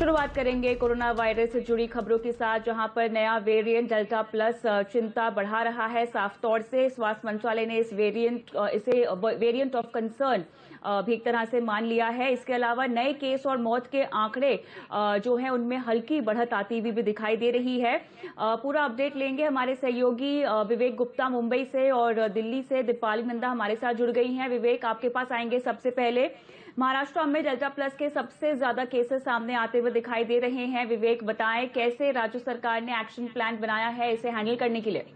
शुरुआत करेंगे corona virus से जुड़ी खबरों के साथ, जहां पर नया वेरिएंट डेल्टा प्लस चिंता बढ़ा रहा है। साफ तौर से स्वास्थ्य मंत्रालय ने इसे वेरिएंट ऑफ कंसर्न भी एक तरह से मान लिया है। इसके अलावा नए केस और मौत के आंकड़े जो हैं उनमें हल्की बढ़त आती हुई भी दिखाई दे रही है। पूरा अपडेट लेंगे हमारे सहयोगी विवेक गुप्ता मुंबई से, और दिल्ली से दीपाली नंदा हमारे साथ जुड़ गई हैं। विवेक, आपके पास आएंगे। सबसे पहले महाराष्ट्र में डेल्टा प्लस के सबसे ज्यादा केसेस सामने आते हुए दिखाई दे रहे हैं। विवेक, बताएं कैसे राज्य सरकार ने एक्शन प्लान बनाया है इसे हैंडल करने के लिए।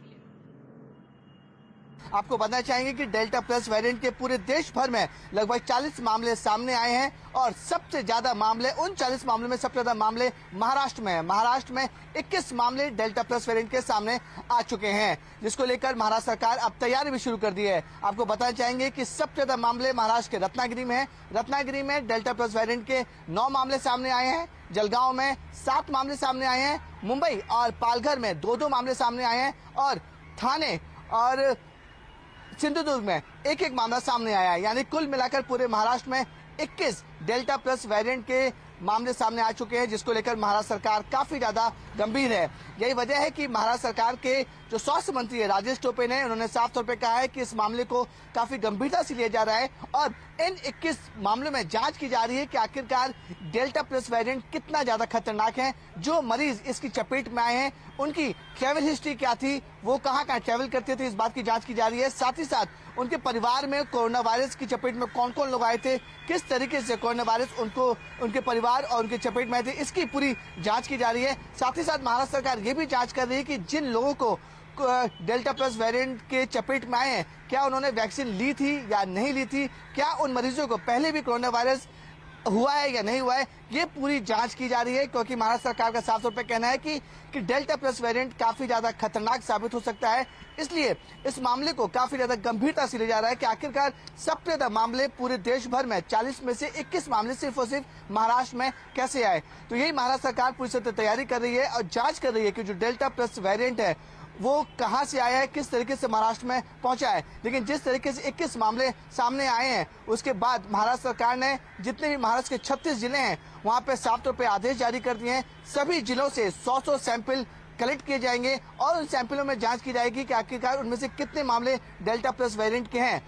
आपको बताना चाहेंगे कि डेल्टा प्लस वेरिएंट के पूरे देश भर में लगभग 40 मामले सामने आए हैं और सबसे ज्यादा मामले, उन 40 मामलों में सबसे ज्यादा मामले महाराष्ट्र में हैं। महाराष्ट्र में 21 मामले डेल्टा प्लस वेरिएंट के सामने आ चुके हैं, जिसको लेकर महाराष्ट्र सरकार अब तैयारी भी शुरू कर दी है। आपको बताना चाहेंगे कि सबसे ज्यादा मामले महाराष्ट्र के रत्नागिरी में है। रत्नागिरी में डेल्टा प्लस वेरिएंट के 9 मामले सामने आए हैं। जलगांव में 7 मामले सामने आए हैं। मुंबई और पालघर में 2-2 मामले सामने आए हैं और थाने और सिंधुदुर्ग में 1-1 मामला सामने आया है। यानी कुल मिलाकर पूरे महाराष्ट्र में 21 डेल्टा प्लस वेरिएंट के मामले सामने आ चुके हैं, जिसको लेकर महाराष्ट्र सरकार काफी ज्यादा गंभीर है। यही वजह है कि महाराष्ट्र सरकार के जो स्वास्थ्य मंत्री है राजेश टोपे ने, उन्होंने साफ तौर पे कहा है कि इस मामले को काफी गंभीरता से लिया जा रहा है और इन 21 मामलों में जांच की जा रही है कि आखिरकार डेल्टा प्लस वेरिएंट कितना ज्यादा खतरनाक है। जो मरीज इसकी चपेट में आए हैं उनकी ट्रैवल हिस्ट्री क्या थी, वो कहाँ ट्रैवल करते थे, इस बात की जांच की जा रही है। साथ ही साथ उनके परिवार में कोरोना वायरस की चपेट में कौन कौन लोग आए थे, किस तरीके से कोरोना वायरस उनको, उनके परिवार और उनके चपेट में आए थे, इसकी पूरी जांच की जा रही है। साथ ही साथ महाराष्ट्र सरकार ये भी जांच कर रही है कि जिन लोगों को डेल्टा प्लस वेरिएंट के चपेट में आए हैं, क्या उन्होंने वैक्सीन ली थी या नहीं ली थी, क्या उन मरीजों को पहले भी कोरोना वायरस हुआ है या नहीं हुआ है, ये पूरी जांच की जा रही है। क्योंकि महाराष्ट्र सरकार का साफ तौर पे कहना है कि डेल्टा प्लस वेरिएंट काफी ज्यादा खतरनाक साबित हो सकता है। इसलिए इस मामले को काफी ज्यादा गंभीरता से लिया जा रहा है कि आखिरकार सबसे ज्यादा मामले पूरे देश भर में 40 में से 21 मामले सिर्फ और सिर्फ महाराष्ट्र में कैसे आए। तो यही महाराष्ट्र सरकार पूरी तरह तैयारी कर रही है और जांच कर रही है कि जो डेल्टा प्लस वेरिएंट है वो कहां से आया है, किस तरीके से महाराष्ट्र में पहुंचा है। लेकिन जिस तरीके से 21 मामले सामने आए हैं, उसके बाद महाराष्ट्र सरकार ने जितने भी महाराष्ट्र के 36 जिले हैं वहां पे साफ तौर पे आदेश जारी कर दिए हैं। सभी जिलों से 100 सैंपल कलेक्ट किए जाएंगे और उन सैंपलों में जांच की जाएगी कि आखिरकार उनमें से कितने मामले डेल्टा प्लस वेरिएंट के हैं।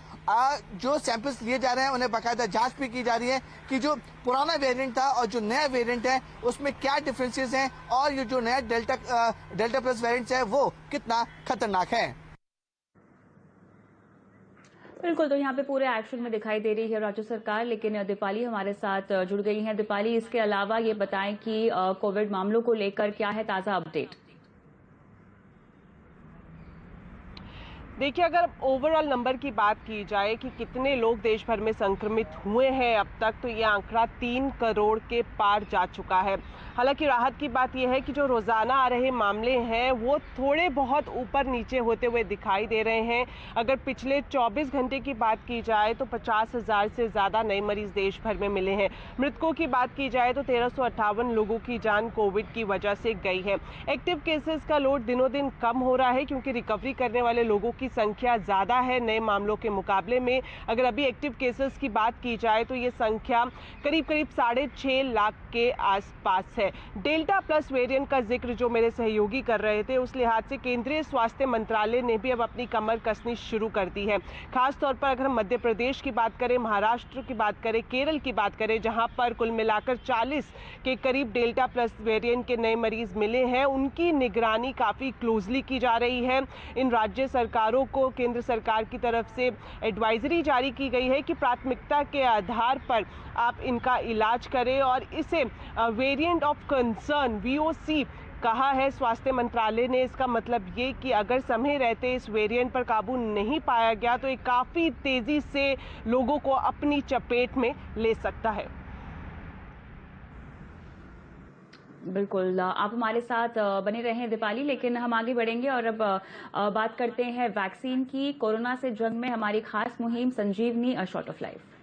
जो सैंपल्स लिए जा रहे हैं उन्हें बाकायदा जांच भी की जा रही है कि जो पुराना वेरिएंट था और जो नया वेरिएंट है उसमें क्या डिफरेंसेस हैं और ये जो नया डेल्टा प्लस वेरिएंट है वो कितना खतरनाक है। बिल्कुल, तो यहाँ पे पूरे एक्शन में दिखाई दे रही है राज्य सरकार। लेकिन दीपाली हमारे साथ जुड़ गई हैं। दीपाली, इसके अलावा ये बताएं कि कोविड मामलों को लेकर क्या है ताजा अपडेट। देखिए, अगर ओवरऑल नंबर की बात की जाए कि कितने लोग देश भर में संक्रमित हुए हैं अब तक, तो ये आंकड़ा 3 करोड़ के पार जा चुका है। हालांकि राहत की बात यह है कि जो रोजाना आ रहे मामले हैं वो थोड़े बहुत ऊपर नीचे होते हुए दिखाई दे रहे हैं। अगर पिछले 24 घंटे की बात की जाए तो 50,000 से ज़्यादा नए मरीज देश भर में मिले हैं। मृतकों की बात की जाए तो 1358 लोगों की जान कोविड की वजह से गई है। एक्टिव केसेस का लोड दिनों दिन कम हो रहा है क्योंकि रिकवरी करने वाले लोगों की संख्या ज़्यादा है नए मामलों के मुकाबले में। अगर अभी एक्टिव केसेस की बात की जाए तो ये संख्या करीब 6.5 लाख के आसपास है। डेल्टा प्लस वेरिएंट का जिक्र जो मेरे सहयोगी कर रहे थे, उस लिहाज से केंद्रीय स्वास्थ्य मंत्रालय ने भी अब अपनी कमर कसनी शुरू कर दी है। खास तौर पर अगर हम मध्य प्रदेश की बात करें, महाराष्ट्र की बात करें, केरल की बात करें, जहां पर कुल मिलाकर 40 के करीब डेल्टा प्लस वेरिएंट के नए मरीज मिले हैं, उनकी निगरानी काफ़ी क्लोजली की जा रही है। इन राज्य सरकारों को केंद्र सरकार की तरफ से एडवाइजरी जारी की गई है कि प्राथमिकता के आधार पर आप इनका इलाज करें और इसे वेरिएंट ऑफ कंसर्न VOC कहा है स्वास्थ्य मंत्रालय ने। इसका मतलब ये कि अगर समय रहते इस वेरिएंट पर काबू नहीं पाया गया तो ये काफ़ी तेज़ी से लोगों को अपनी चपेट में ले सकता है। बिल्कुल, आप हमारे साथ बने रहें दीपाली। लेकिन हम आगे बढ़ेंगे और अब बात करते हैं वैक्सीन की। कोरोना से जंग में हमारी खास मुहिम संजीवनी अ शॉट ऑफ लाइफ।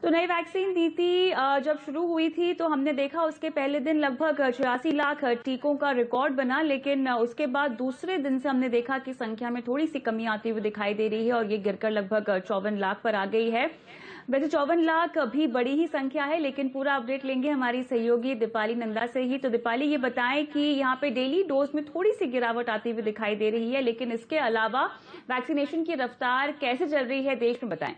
तो नई वैक्सीन नीति जब शुरू हुई थी तो हमने देखा उसके पहले दिन लगभग 86 लाख टीकों का रिकॉर्ड बना, लेकिन उसके बाद दूसरे दिन से हमने देखा कि संख्या में थोड़ी सी कमी आती हुई दिखाई दे रही है और ये गिरकर लगभग 54 लाख पर आ गई है। वैसे 54 लाख भी बड़ी ही संख्या है, लेकिन पूरा अपडेट लेंगे हमारी सहयोगी दीपाली नंदा से ही। तो दीपाली, ये बताएं कि यहाँ पे डेली डोज में थोड़ी सी गिरावट आती हुई दिखाई दे रही है, लेकिन इसके अलावा वैक्सीनेशन की रफ्तार कैसे चल रही है देश में, बताएं।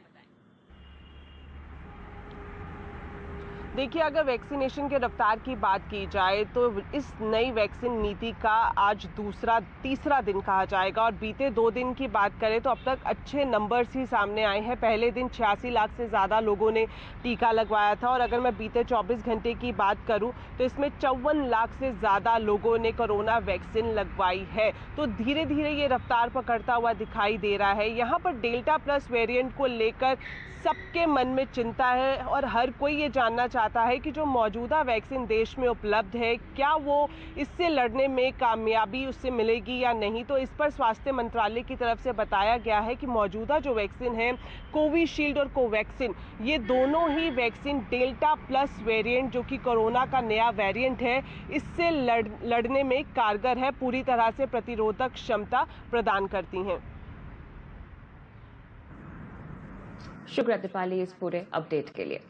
देखिए, अगर वैक्सीनेशन के रफ्तार की बात की जाए तो इस नई वैक्सीन नीति का आज तीसरा दिन कहा जाएगा और बीते 2 दिन की बात करें तो अब तक अच्छे नंबर्स ही सामने आए हैं। पहले दिन 86 लाख से ज़्यादा लोगों ने टीका लगवाया था और अगर मैं बीते 24 घंटे की बात करूं तो इसमें 54 लाख से ज़्यादा लोगों ने कोरोना वैक्सीन लगवाई है। तो धीरे धीरे ये रफ्तार पकड़ता हुआ दिखाई दे रहा है। यहाँ पर डेल्टा प्लस वेरिएंट को लेकर सबके मन में चिंता है और हर कोई ये जानना चाहता है कि जो मौजूदा वैक्सीन देश में उपलब्ध है, क्या वो इससे लड़ने में कामयाबी उससे मिलेगी या नहीं। तो इस पर स्वास्थ्य मंत्रालय की तरफ से बताया गया है कि मौजूदा जो वैक्सीन है, कोविशील्ड और कोवैक्सीन, ये दोनों ही वैक्सीन डेल्टा प्लस वेरिएंट जो कि कोरोना का नया वेरिएंट है, इससे लड़ने में कारगर है, पूरी तरह से प्रतिरोधक क्षमता प्रदान करती हैं। शुक्रिया दीपाली इस पूरे अपडेट के लिए।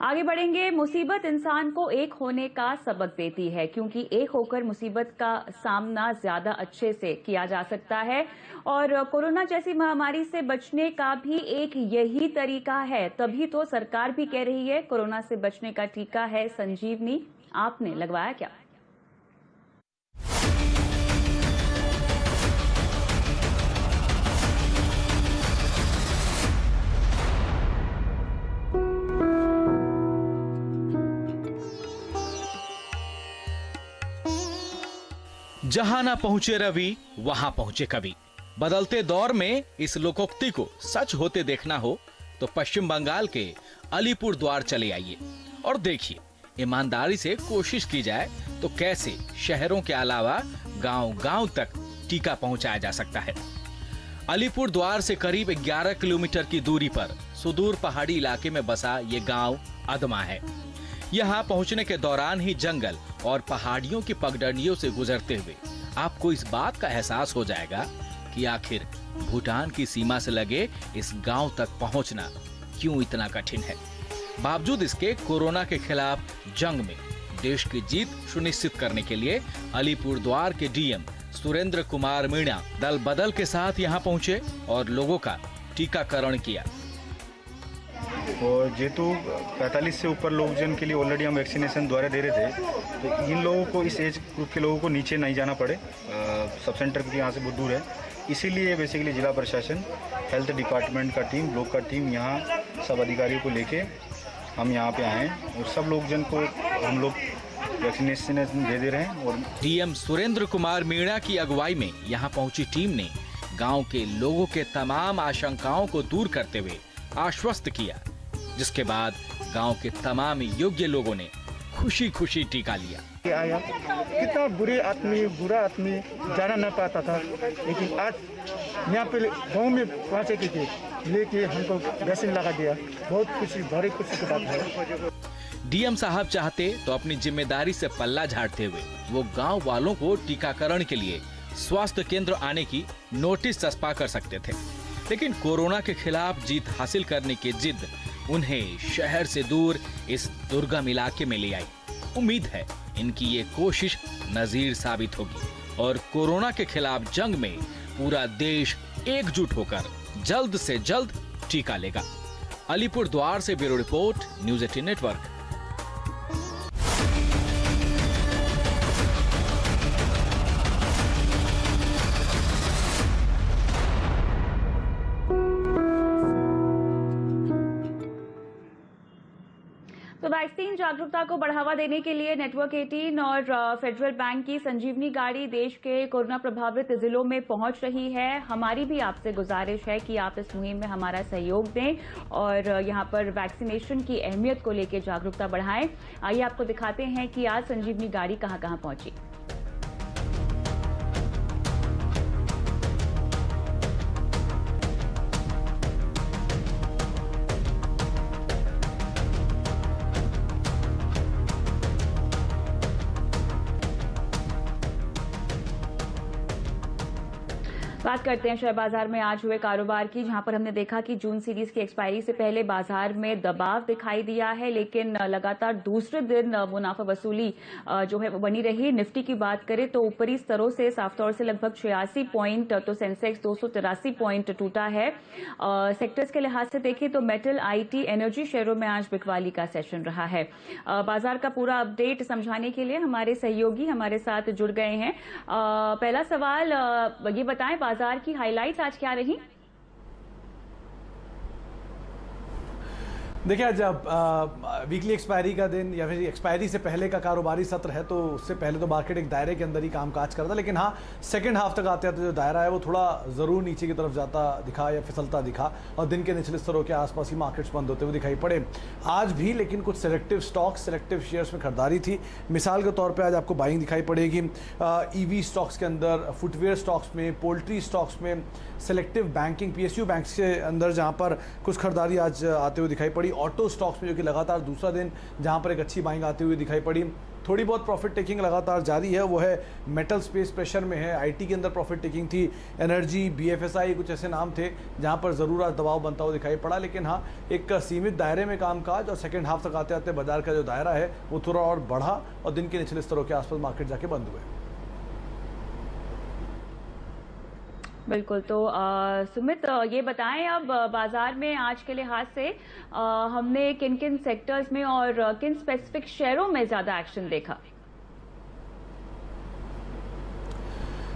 आगे बढ़ेंगे। मुसीबत इंसान को एक होने का सबक देती है, क्योंकि एक होकर मुसीबत का सामना ज्यादा अच्छे से किया जा सकता है और कोरोना जैसी महामारी से बचने का भी एक यही तरीका है। तभी तो सरकार भी कह रही है कोरोना से बचने का टीका है संजीवनी। आपने लगवाया क्या? जहां ना पहुंचे रवि वहां पहुंचे कवि। बदलते दौर में इस लोकोक्ति को सच होते देखना हो तो पश्चिम बंगाल के अलीपुर द्वार चले आइए और देखिए, ईमानदारी से कोशिश की जाए तो कैसे शहरों के अलावा गांव-गांव तक टीका पहुंचाया जा सकता है। अलीपुर द्वार से करीब 11 किलोमीटर की दूरी पर सुदूर पहाड़ी इलाके में बसा ये गांव अदमा है। यहाँ पहुंचने के दौरान ही जंगल और पहाड़ियों की पगडंडियों से गुजरते हुए आपको इस बात का एहसास हो जाएगा कि आखिर भूटान की सीमा से लगे इस गांव तक पहुंचना क्यों इतना कठिन है। बावजूद इसके कोरोना के खिलाफ जंग में देश की जीत सुनिश्चित करने के लिए अलीपुर द्वार के डीएम सुरेंद्र कुमार मीणा दल बदल के साथ यहाँ पहुंचे और लोगों का टीकाकरण किया। और जेतु 45 से ऊपर लोग जन के लिए ऑलरेडी हम वैक्सीनेशन द्वारा दे रहे थे, तो इन लोगों को, इस एज ग्रुप के लोगों को नीचे नहीं जाना पड़े। सब सेंटर भी यहाँ से बहुत दूर है, इसीलिए बेसिकली जिला प्रशासन, हेल्थ डिपार्टमेंट का टीम, ब्लॉक का टीम, यहाँ सब अधिकारियों को लेके हम यहाँ पे आए और सब लोग जन को हम लोग वैक्सीनेशन दे रहे हैं। और डीएम सुरेंद्र कुमार मीणा की अगुवाई में यहाँ पहुंची टीम ने गाँव के लोगों के तमाम आशंकाओं को दूर करते हुए आश्वस्त किया, जिसके बाद गांव के तमाम योग्य लोगों ने खुशी खुशी टीका लिया। आया कितना बुरा आदमी जाना न पाता था, लेकिन आज यहाँ पे गाँव में पहुँचे के लेके हमको वैक्सीन लगा दिया। बहुत खुशी, बड़ी खुशी की बात है। डीएम साहब चाहते तो अपनी जिम्मेदारी से पल्ला झाड़ते हुए वो गांव वालों को टीकाकरण के लिए स्वास्थ्य केंद्र आने की नोटिस चस्पा कर सकते थे, लेकिन कोरोना के खिलाफ जीत हासिल करने की जिद उन्हें शहर से दूर इस दुर्गम इलाके में ले आई। उम्मीद है इनकी ये कोशिश नजीर साबित होगी और कोरोना के खिलाफ जंग में पूरा देश एकजुट होकर जल्द से जल्द टीका लेगा। अलीपुर द्वार से ब्यूरो रिपोर्ट, न्यूज़ 18 नेटवर्क। तो वैक्सीन जागरूकता को बढ़ावा देने के लिए नेटवर्क 18 और फेडरल बैंक की संजीवनी गाड़ी देश के कोरोना प्रभावित जिलों में पहुंच रही है। हमारी भी आपसे गुजारिश है कि आप इस मुहिम में हमारा सहयोग दें और यहां पर वैक्सीनेशन की अहमियत को लेकर जागरूकता बढ़ाएं। आइए आपको दिखाते हैं कि आज संजीवनी गाड़ी कहां-कहां पहुंची। बात करते हैं शेयर बाजार में आज हुए कारोबार की, जहां पर हमने देखा कि जून सीरीज की एक्सपायरी से पहले बाजार में दबाव दिखाई दिया है, लेकिन लगातार दूसरे दिन मुनाफा वसूली जो है वो बनी रही। निफ्टी की बात करें तो ऊपरी स्तरों से साफ तौर से लगभग 86 पॉइंट, तो सेंसेक्स 283 पॉइंट टूटा है। सेक्टर्स के लिहाज से देखें तो मेटल, आईटी, एनर्जी शेयरों में आज बिकवाली का सेशन रहा है। बाजार का पूरा अपडेट समझाने के लिए हमारे सहयोगी हमारे साथ जुड़ गए हैं। पहला सवाल ये बताएं, बाजार की हाइलाइट्स आज क्या रही? देखिए, जब वीकली एक्सपायरी का दिन या फिर एक्सपायरी से पहले का कारोबारी सत्र है तो उससे पहले तो मार्केट एक दायरे के अंदर ही कामकाज करता, लेकिन हाँ सेकंड हाफ तक आते आते जो दायरा है वो थोड़ा ज़रूर नीचे की तरफ जाता दिखा या फिसलता दिखा और दिन के निचले स्तरों के आसपास ही मार्केट्स बंद होते हुए दिखाई पड़े आज भी। लेकिन कुछ सेलेक्टिव स्टॉक्स, सेलेक्टिव शेयर्स में खरीदारी थी। मिसाल के तौर पर आज आपको बाइंग दिखाई पड़ेगी ईवी स्टॉक्स के अंदर, फुटवेयर स्टॉक्स में, पोल्ट्री स्टॉक्स में, सेलेक्टिव बैंकिंग, पीएसयू बैंक्स के अंदर जहां पर कुछ खरीदारी आज आते हुए दिखाई पड़ी। ऑटो स्टॉक्स में जो कि लगातार दूसरा दिन जहां पर एक अच्छी बाइंग आती हुई दिखाई पड़ी। थोड़ी बहुत प्रॉफिट टेकिंग लगातार जारी है, वो है मेटल स्पेस प्रेशर में है, आईटी के अंदर प्रॉफिट टेकिंग थी, एनर्जी, बीएफएसआई, कुछ ऐसे नाम थे जहां पर ज़रूर आज दबाव बनता हुआ दिखाई पड़ा। लेकिन हाँ एक सीमित दायरे में कामकाज और सेकेंड हाफ तक आते आते बाजार का जो दायरा है वो थोड़ा और बढ़ा और दिन के निचले स्तरों के आसपास मार्केट जाके बंद हुए। बिल्कुल, तो सुमित ये बताएं अब बाजार में आज के लिहाज से हमने किन किन सेक्टर्स में और किन स्पेसिफिक शेयरों में ज्यादा एक्शन देखा?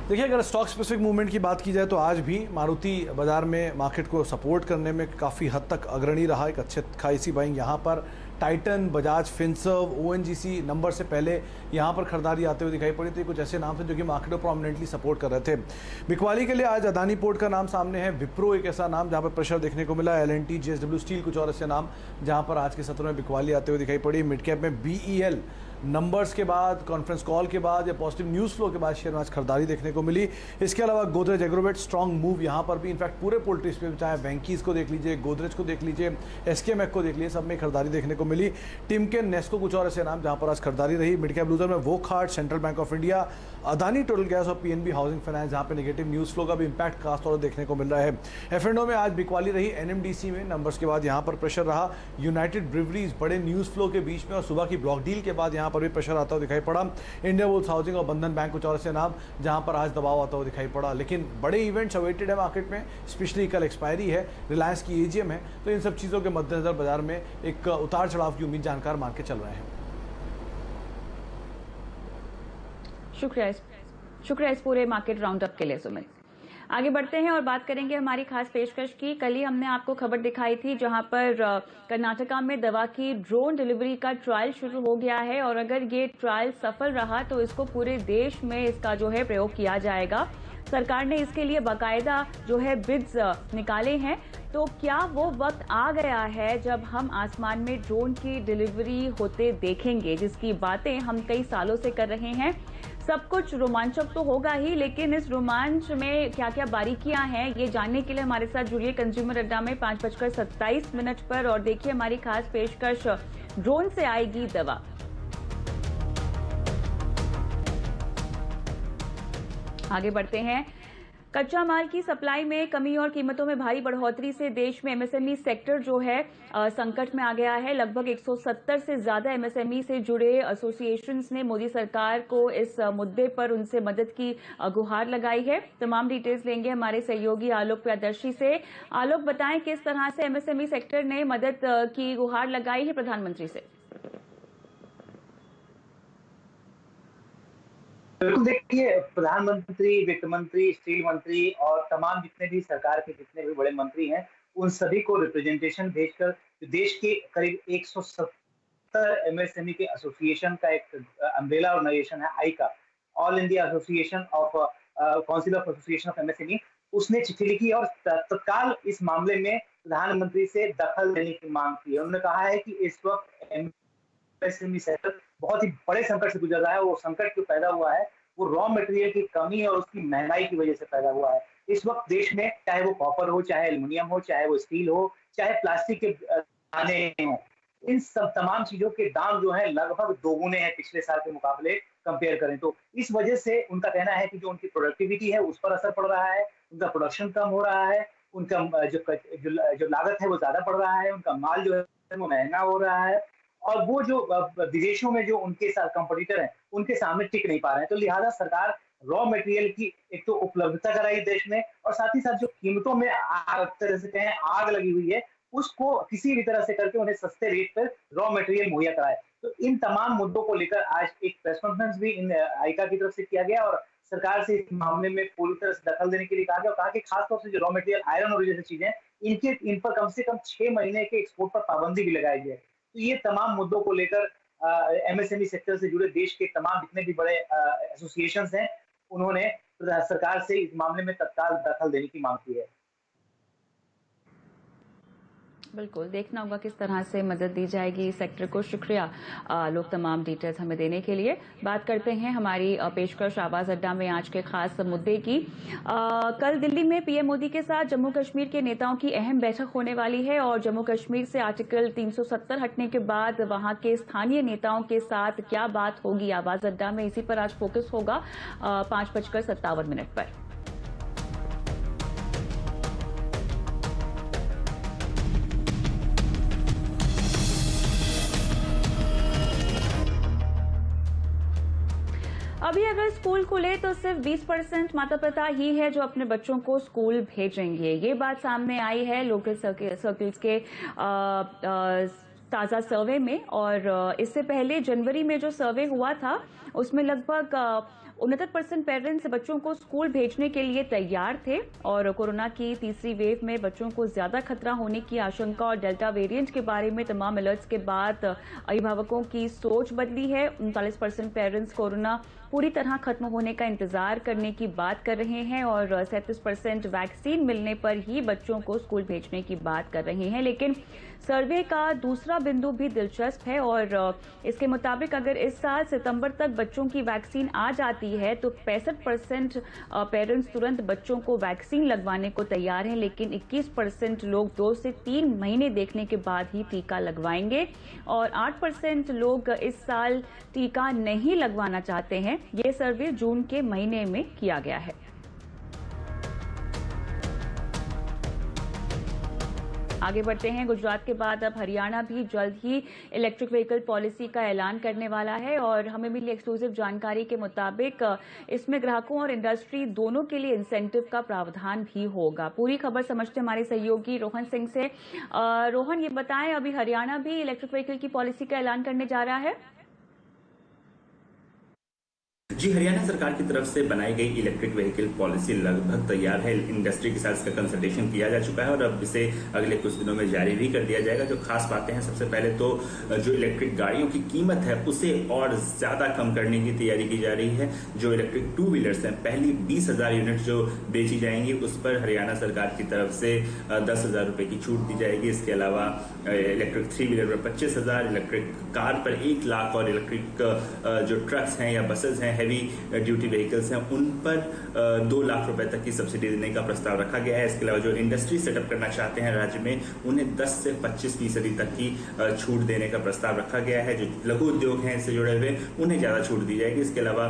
देखिए, अगर स्टॉक स्पेसिफिक मूवमेंट की बात की जाए तो आज भी मारुति बाजार में मार्केट को सपोर्ट करने में काफ़ी हद तक अग्रणी रहा। एक अच्छे खासी बाइंग यहाँ पर Titan, Bajaj Finserv, ONGC number से पहले यहाँ पर खरीदारी आते हुए दिखाई पड़ी। तो कुछ ऐसे नाम थे जो कि मार्केट को प्रोमिनेंटली सपोर्ट कर रहे थे। बिकवाली के लिए आज अदानी पोर्ट का नाम सामने है, विप्रो एक ऐसा नाम जहाँ पर प्रेशर देखने को मिला, एलएनटी, जेएसडब्ल्यू स्टील कुछ और ऐसे नाम जहाँ पर आज के सत्र में बिकवाली आते हुए दिखाई पड़ी। मिड कैप में बीईएल नंबर्स के बाद, कॉन्फ्रेंस कॉल के बाद या पॉजिटिव न्यूज़ फ्लो के बाद शेयर में आज खरीदारी देखने को मिली। इसके अलावा गोदरेज एग्रोवेट स्ट्रॉन्ग मूव यहाँ पर भी, इनफैक्ट पूरे पोल्ट्री स्पेस में, चाहे वेंकीज को देख लीजिए, गोदरेज को देख लीजिए, एसके मैक को देख लीजिए, सब में खरीदारी देखने को मिली। टिमकेन, नेस्को कुछ और ऐसे नाम जहाँ पर आज खरीदारी रही। मिड कैप लूजर में Wockhardt, central bank of India, Adani total gas और पीएनबी हाउसिंग फाइनेंस जहाँ पे नेगेटिव न्यूज़ फ्लो का भी इंपैक्ट खास तौर पर देखने को मिल रहा है। एफएनओ में आज बिकवाली रही, एनएमडीसी में नंबर्स के बाद यहाँ पर प्रेशर रहा। यूनाइटेड ब्रिवरीज बड़े न्यूज़ फ्लो के बीच में और सुबह की ब्लॉक डील के बाद यहाँ पर भी प्रेशर आता हुआ दिखाई पड़ा। इंडिया बुल्स हाउसिंग और बंधन बैंक कुछ और ऐसे नाम जहां पर आज दबाव आता हुआ दिखाई पड़ा। लेकिन बड़े इवेंट्स अवेटेड है मार्केट में, स्पेशली कल एक्सपायरी है, रिलायंस की एजीएम है, तो इन सब चीज़ों के मद्देनजर बाजार में एक उतार चढ़ाव की उम्मीद जानकार मान के चल रहे हैं। शुक्रिया इस पूरे मार्केट राउंड अप के लिए सुमित। आगे बढ़ते हैं और बात करेंगे हमारी खास पेशकश की। कल ही हमने आपको खबर दिखाई थी जहां पर कर्नाटका में दवा की ड्रोन डिलीवरी का ट्रायल शुरू हो गया है और अगर ये ट्रायल सफल रहा तो इसको पूरे देश में इसका जो है प्रयोग किया जाएगा। सरकार ने इसके लिए बाकायदा जो है बिड्स निकाले हैं। तो क्या वो वक्त आ गया है जब हम आसमान में ड्रोन की डिलीवरी होते देखेंगे, जिसकी बातें हम कई सालों से कर रहे हैं। सब कुछ रोमांचक तो होगा ही, लेकिन इस रोमांच में क्या क्या बारीकियां हैं ये जानने के लिए हमारे साथ जुड़िए कंज्यूमर अड्डा में 5:27 पर और देखिए हमारी खास पेशकश, ड्रोन से आएगी दवा। आगे बढ़ते हैं। कच्चा माल की सप्लाई में कमी और कीमतों में भारी बढ़ोतरी से देश में एमएसएमई सेक्टर जो है संकट में आ गया है। लगभग 170 से ज्यादा एमएसएमई से जुड़े एसोसिएशंस ने मोदी सरकार को इस मुद्दे पर उनसे मदद की गुहार लगाई है। तमाम डिटेल्स लेंगे हमारे सहयोगी आलोक प्रियदर्शी से। आलोक, बताएं किस तरह से एमएसएमई सेक्टर ने मदद की गुहार लगाई है प्रधानमंत्री से? बिल्कुल, देखिए, प्रधानमंत्री, वित्त मंत्री, स्टील मंत्री और तमाम जितने भी सरकार के जितने भी बड़े मंत्री हैं, उन सभी को रिप्रेजेंटेशन भेजकर देश के करीब 170 एमएसएमई के एसोसिएशन का एक अम्ब्रेला ऑर्गेनाइजेशन है आईका, all India association of council of association of MSME, उसने चिट्ठी लिखी और तत्काल इस मामले में प्रधानमंत्री से दखल लेने की मांग की है। उन्होंने कहा है कि इस वक्त एमएसएमई सेक्टर बहुत ही बड़े संकट से गुजर रहा है। वो संकट जो पैदा हुआ है वो रॉ मटेरियल की कमी और उसकी महंगाई की वजह से पैदा हुआ है। इस वक्त देश में चाहे वो कॉपर हो, चाहे एल्युमिनियम हो, चाहे वो स्टील हो, चाहे प्लास्टिक के दाने हो, इन सब तमाम चीजों के दाम जो है लगभग दोगुने हैं पिछले साल के मुकाबले कंपेयर करें तो। इस वजह से उनका कहना है कि जो उनकी प्रोडक्टिविटी है उस पर असर पड़ रहा है, उनका प्रोडक्शन कम हो रहा है, उनका जो लागत है वो ज्यादा पड़ रहा है, उनका माल जो है वो महंगा हो रहा है, और वो जो विदेशों में जो उनके साथ कंपटीटर हैं उनके सामने टिक नहीं पा रहे हैं। तो लिहाजा सरकार रॉ मटेरियल की एक तो उपलब्धता कराई देश में, और साथ ही साथ जो कीमतों में तरह से कहें आग लगी हुई है, उसको किसी भी तरह से करके उन्हें सस्ते रेट पर रॉ मटेरियल मुहैया कराए। तो इन तमाम मुद्दों को लेकर आज एक प्रेस कॉन्फ्रेंस भी इन आइका की तरफ से किया गया, और सरकार से इस मामले में पूरी तरह से दखल देने के लिए कहा गया, और कहा कि खासतौर से जो रॉ मटेरियल आयरन और जैसी चीजें इन पर कम से कम 6 महीने के एक्सपोर्ट पर पाबंदी भी लगाई गई है। तो ये तमाम मुद्दों को लेकर एमएसएमई सेक्टर से जुड़े देश के तमाम जितने भी बड़े एसोसिएशंस हैं, उन्होंने सरकार से इस मामले में तत्काल दखल देने की मांग की है। बिल्कुल, देखना होगा किस तरह से मदद दी जाएगी इस सेक्टर को। शुक्रिया लोग तमाम डिटेल्स हमें देने के लिए। बात करते हैं हमारी पेशकश आवाज अड्डा में आज के खास मुद्दे की। कल दिल्ली में पीएम मोदी के साथ जम्मू कश्मीर के नेताओं की अहम बैठक होने वाली है, और जम्मू कश्मीर से आर्टिकल 370 हटने के बाद वहां के स्थानीय नेताओं के साथ क्या बात होगी, आवाज अड्डा में इसी पर आज फोकस होगा 5:57 पर। अभी अगर स्कूल खुले तो सिर्फ 20% माता पिता ही है जो अपने बच्चों को स्कूल भेजेंगे। ये बात सामने आई है लोकल सर्किल्स के ताज़ा सर्वे में, और इससे पहले जनवरी में जो सर्वे हुआ था उसमें लगभग 69% पेरेंट्स बच्चों को स्कूल भेजने के लिए तैयार थे, और कोरोना की तीसरी वेव में बच्चों को ज्यादा खतरा होने की आशंका और डेल्टा वेरिएंट के बारे में तमाम अलर्ट्स के बाद अभिभावकों की सोच बदली है। 39% पेरेंट्स कोरोना पूरी तरह खत्म होने का इंतजार करने की बात कर रहे हैं, और 37% वैक्सीन मिलने पर ही बच्चों को स्कूल भेजने की बात कर रहे हैं। लेकिन सर्वे का दूसरा बिंदु भी दिलचस्प है, और इसके मुताबिक अगर इस साल सितंबर तक बच्चों की वैक्सीन आ जाती है तो 65% पेरेंट्स तुरंत बच्चों को वैक्सीन लगवाने को तैयार हैं, लेकिन 21% लोग 2 से 3 महीने देखने के बाद ही टीका लगवाएंगे, और 8% लोग इस साल टीका नहीं लगवाना चाहते हैं। ये सर्वे जून के महीने में किया गया है। आगे बढ़ते हैं। गुजरात के बाद अब हरियाणा भी जल्द ही इलेक्ट्रिक व्हीकल पॉलिसी का ऐलान करने वाला है, और हमें मिली एक्सक्लूसिव जानकारी के मुताबिक इसमें ग्राहकों और इंडस्ट्री दोनों के लिए इंसेंटिव का प्रावधान भी होगा। पूरी खबर समझते हमारे सहयोगी रोहन सिंह से। रोहन, ये बताएं, अभी हरियाणा भी इलेक्ट्रिक व्हीकल की पॉलिसी का ऐलान करने जा रहा है? जी, हरियाणा सरकार की तरफ से बनाई गई इलेक्ट्रिक व्हीकल पॉलिसी लगभग तैयार है। इंडस्ट्री के साथ इसका कंसल्टेशन किया जा चुका है, और अब इसे अगले कुछ दिनों में जारी भी कर दिया जाएगा। जो खास बातें हैं, सबसे पहले तो जो इलेक्ट्रिक गाड़ियों की कीमत है उसे और ज्यादा कम करने की तैयारी की जा रही है। जो इलेक्ट्रिक 2 व्हीलर्स हैं, पहली 20,000 यूनिट जो बेची जाएंगी उस पर हरियाणा सरकार की तरफ से 10,000 रुपए की छूट दी जाएगी। इसके अलावा इलेक्ट्रिक 3 व्हीलर पर 25,000, इलेक्ट्रिक कार पर 1 लाख, और इलेक्ट्रिक जो ट्रक्स हैं या बसेस हैं, हैवी ड्यूटी व्हीकल्स हैं, उन पर 2 लाख रुपए तक की सब्सिडी देने का प्रस्ताव रखा गया है। इसके अलावा जो इंडस्ट्री सेटअप करना चाहते हैं राज्य में, उन्हें 10 से 25% तक की छूट देने का प्रस्ताव रखा गया है। जो लघु उद्योग हैं इससे जुड़े हुए, उन्हें ज्यादा छूट दी जाएगी। इसके अलावा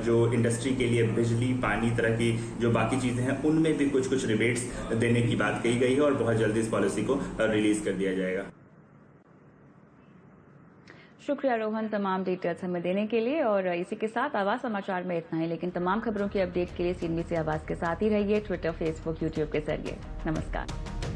जो इंडस्ट्री के लिए बिजली, पानी तरह की जो बाकी चीजें हैं, उनमें भी कुछ रिबेट्स देने की बात कही गई है, और बहुत जल्दी इस पॉलिसी को रिलीज कर दिया जाएगा। शुक्रिया रोहन तमाम डिटेल्स हमें देने के लिए, और इसी के साथ आवाज समाचार में इतना ही। लेकिन तमाम खबरों की अपडेट के लिए CNBC आवाज के साथ ही रहिए, ट्विटर, फेसबुक, यूट्यूब के जरिए। नमस्कार।